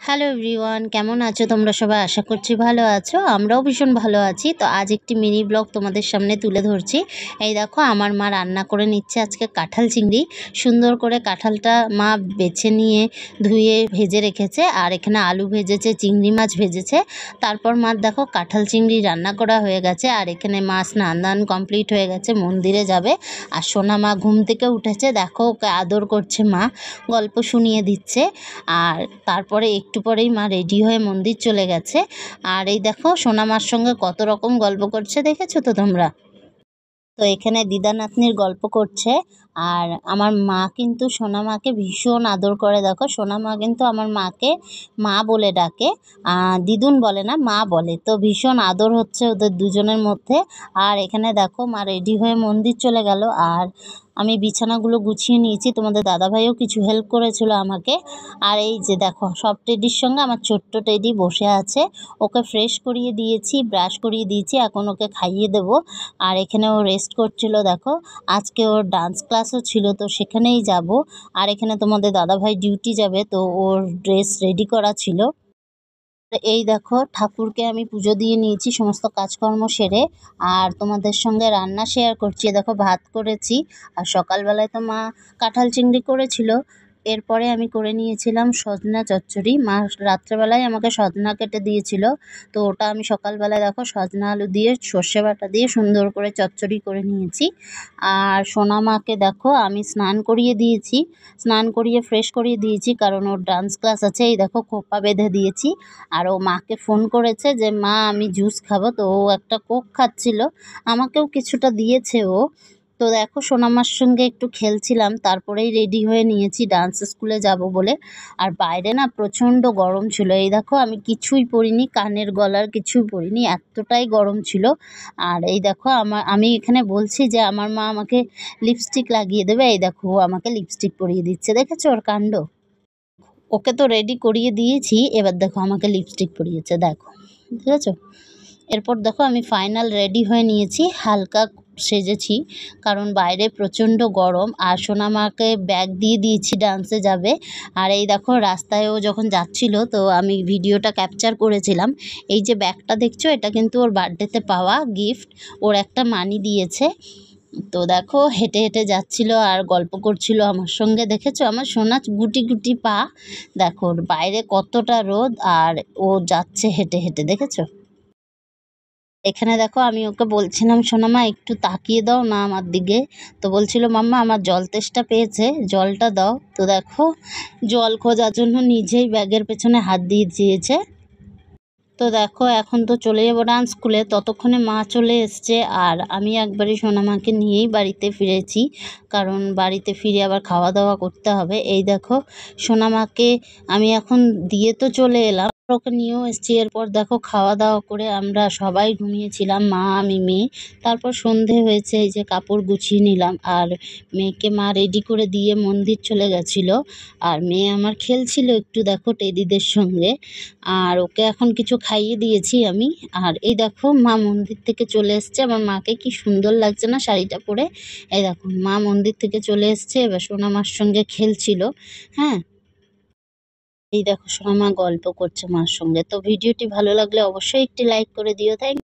Hello everyone, কেমন আছো তোমরা সবাই? আশা করছি ভালো আছো। আমরাও ভীষণ ভালো আছি। তো আজ একটি মিনি ব্লগ তোমাদের সামনে তুলে ধরছি। এই দেখো, আমার মা রান্না করে নিচ্ছে আজকে কাঁঠাল চিংড়ি। সুন্দর করে কাঁঠালটা মা বেছে নিয়ে ধুয়ে ভেজে রেখেছে, আর এখানে আলু ভেজেছে, চিংড়ি মাছ ভেজেছে। তারপর মা দেখো কাঁঠাল চিংড়ি রান্না করা হয়ে গেছে, আর এখানে মা স্নান দান কমপ্লিট হয়ে গেছে, মন্দিরে যাবে। আর সোনা মা ঘুম থেকে উঠেছে, দেখো ওকে আদর করছে মা, গল্প শুনিয়ে দিচ্ছে। আর তারপরে একটু পরেই মা রেডি হয়ে মন্দির চলে গেছে। আর এই দেখো সোনা মার সঙ্গে কত রকম গল্প করছে, দেখেছো তো তোমরা? তো এখানে দিদা নাতনির গল্প করছে। আর আমার মা কিন্তু সোনা মাকে ভীষণ আদর করে। দেখো সোনা মা কিন্তু আমার মাকে মা বলে ডাকে, দিদুন বলে না, মা বলে। তো ভীষণ আদর হচ্ছে ওদের দুজনের মধ্যে। আর এখানে দেখো মা রেডি হয়ে মন্দির চলে গেল, আর আমি বিছানাগুলো গুছিয়ে নিয়েছি। তোমাদের দাদাভাইও কিছু হেল্প করেছিল আমাকে। আর এই যে দেখো সব টেডির সঙ্গে আমার ছোট্ট টেডি বসে আছে। ওকে ফ্রেশ করিয়ে দিয়েছি, ব্রাশ করিয়ে দিয়েছি, এখন ওকে খাইয়ে দেবো। আর এখানে ও রেস্ট করছিল। দেখো আজকে ওর ডান্স ক্লাসও ছিল, তো সেখানেই যাব। আর এখানে তোমাদের দাদাভাই ডিউটি যাবে, তো ওর ড্রেস রেডি করা ছিল। এই দেখো ঠাকুরকে আমি পুজো দিয়ে নিয়েছি সমস্ত কাজকর্ম সেরে। আর তোমাদের সঙ্গে রান্না শেয়ার করছি। দেখো ভাত করেছি, আর সকালবেলায় তো মা কাঁঠাল চিংড়ি করেছিল। এরপরে আমি করে নিয়েছিলাম সজনা চচ্চড়ি। মা রাত্রেবেলায় আমাকে সজনা কেটে দিয়েছিল, তো ওটা আমি সকালবেলায় দেখো সজনা আলু দিয়ে সর্ষে বাটা দিয়ে সুন্দর করে চচ্চড়ি করে নিয়েছি। আর সোনা মাকে দেখো আমি স্নান করিয়ে দিয়েছি, স্নান করিয়ে ফ্রেশ করিয়ে দিয়েছি, কারণ ওর ডান্স ক্লাস আছে। এই দেখো খোপা বেঁধে দিয়েছি। আর ও মাকে ফোন করেছে যে মা আমি জুস খাবো, তো ও একটা কোক খাচ্ছিল, আমাকেও কিছুটা দিয়েছে ও। তো দেখো সোনামার সঙ্গে একটু খেলছিলাম, তারপরেই রেডি হয়ে নিয়েছি ডান্স স্কুলে যাব বলে। আর বাইরে না প্রচণ্ড গরম ছিল। এই দেখো আমি কিছুই পরিনি, কানের গলার কিছুই পরিনি, এতটাই গরম ছিল। আর এই দেখো আমি এখানে বলছি যে আমার মা আমাকে লিপস্টিক লাগিয়ে দেবে। এই দেখো ও আমাকে লিপস্টিক পরিয়ে দিচ্ছে, দেখেছো ওর কাণ্ড? ওকে তো রেডি করিয়ে দিয়েছি, এবার দেখো আমাকে লিপস্টিক পরিয়েছে, দেখো দেখেছো? এরপর দেখো আমি ফাইনাল রেডি হয়ে নিয়েছি, হালকা সেজেছি, কারণ বাইরে প্রচণ্ড গরম। আর সোনামাকে ব্যাগ দিয়ে দিয়েছি, ডান্সে যাবে। আর এই দেখো রাস্তায় ও যখন যাচ্ছিল, তো আমি ভিডিওটা ক্যাপচার করেছিলাম। এই যে ব্যাগটা দেখছো, এটা কিন্তু ওর বার্থডেতে পাওয়া গিফট, ওর একটা মানি দিয়েছে। তো দেখো হেঁটে হেঁটে যাচ্ছিল আর গল্প করছিল আমার সঙ্গে, দেখেছো আমার সোনা গুটি গুটি পা। দেখো বাইরে কতটা রোদ, আর ও যাচ্ছে হেঁটে হেঁটে, দেখেছো? এখানে দেখো আমি ওকে বলছিলাম সোনামা একটু তাকিয়ে দাও না আমার দিকে। তো বলছিল মাম্মা আমার জল তেষ্টা পেয়েছে, জলটা দাও। তো দেখো জল খোঁজার জন্য নিজেই ব্যাগের পেছনে হাত দিয়ে দিয়েছে। তো দেখো এখন তো চলে যাবো ডান্স স্কুলে, ততক্ষণে মা চলে এসছে। আর আমি একবারই সোনামাকে নিয়েই বাড়িতে ফিরেছি, কারণ বাড়িতে ফিরে আবার খাওয়া দাওয়া করতে হবে। এই দেখো সোনামাকে আমি এখন দিয়ে তো চলে এলাম, ওকে নিয়েও এসছি। এরপর দেখো খাওয়া দাওয়া করে আমরা সবাই ঘুমিয়েছিলাম, মা আমি মেয়ে। তারপর সন্ধে হয়েছে, এই যে কাপড় গুছিয়ে নিলাম। আর মেয়েকে মা রেডি করে দিয়ে মন্দির চলে গেছিলো। আর মেয়ে আমার খেলছিল একটু দেখো টেডিদের সঙ্গে। আর ওকে এখন কিছু খাইয়ে দিয়েছি আমি। আর এই দেখো মা মন্দির থেকে চলে এসছে, আমার মাকে কি সুন্দর লাগছে না শাড়িটা পরে? এই দেখো মা মন্দির থেকে চলে এসছে, এবার সোনা মার সঙ্গে খেলছিল। হ্যাঁ, এই দেখো সোনা মা গল্প করছে মার সঙ্গে। তো ভিডিওটি ভালো লাগলে অবশ্যই একটি লাইক করে দিও। থ্যাংক